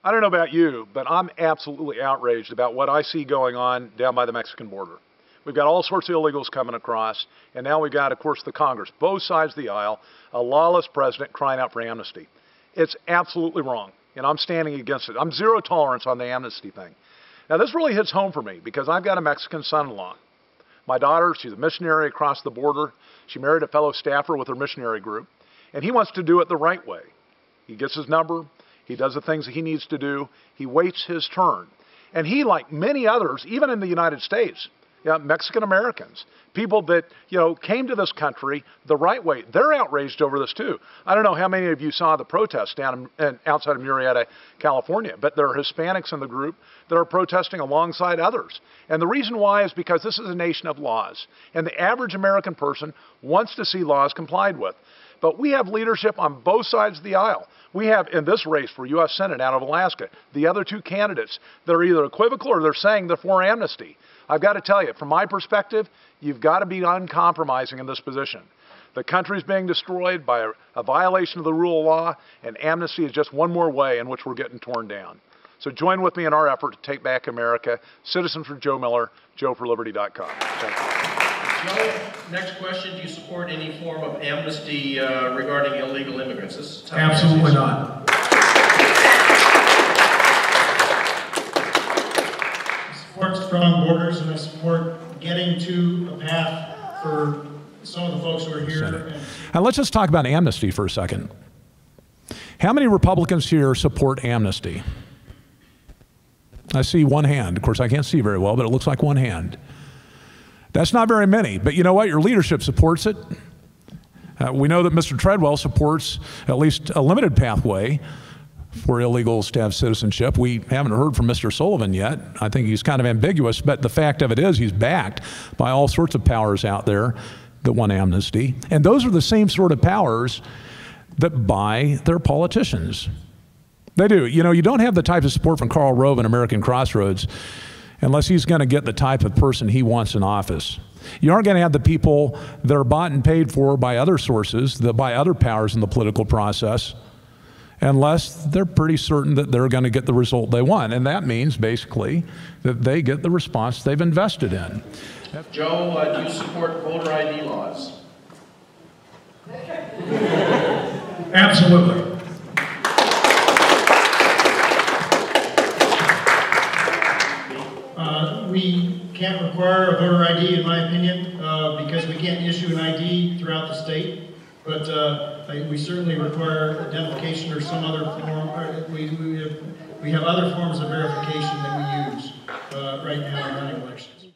I don't know about you, but I'm absolutely outraged about what I see going on down by the Mexican border. We've got all sorts of illegals coming across, and now we've got, of course, the Congress, both sides of the aisle, a lawless president crying out for amnesty. It's absolutely wrong, and I'm standing against it. I'm zero tolerance on the amnesty thing. Now, this really hits home for me because I've got a Mexican son-in-law. My daughter, she's a missionary across the border. She married a fellow staffer with her missionary group, and he wants to do it the right way. He gets his number. He does the things that he needs to do. He waits his turn. And he, like many others, even in the United States, Mexican Americans, people that, came to this country the right way, they're outraged over this too. I don't know how many of you saw the protests down outside of Murrieta, California, but there are Hispanics in the group that are protesting alongside others. And the reason why is because this is a nation of laws, and the average American person wants to see laws complied with. But we have leadership on both sides of the aisle. We have, in this race for U.S. Senate out of Alaska, the other two candidates that are either equivocal or they're saying they're for amnesty. I've got to tell you, from my perspective, you've got to be uncompromising in this position. The country's being destroyed by a violation of the rule of law, and amnesty is just one more way in which we're getting torn down. So join with me in our effort to take back America. Citizens for Joe Miller, joeforliberty.com. Thank you. Joe, next question. Do you support any form of amnesty regarding illegal immigrants? Absolutely not. I support strong borders, and I support getting to a path for some of the folks who are here. And let's just talk about amnesty for a second. How many Republicans here support amnesty? I see one hand. Of course, I can't see very well, but it looks like one hand. That's not very many, but you know what? Your leadership supports it. We know that Mr. Treadwell supports at least a limited pathway for illegals to have citizenship. We haven't heard from Mr. Sullivan yet. I think he's kind of ambiguous, but the fact of it is he's backed by all sorts of powers out there that want amnesty. And those are the same sort of powers that buy their politicians. They do. You don't have the type of support from Karl Rove and American Crossroads unless he's going to get the type of person he wants in office. You aren't going to have the people that are bought and paid for by other sources, by other powers in the political process, unless they're pretty certain that they're going to get the result they want. And that means, basically, that they get the response they've invested in. Joe, do you support voter ID laws? Absolutely. We can't require a voter ID, in my opinion, because we can't issue an ID throughout the state. But we certainly require identification or some other form. We have other forms of verification that we use right now in running elections.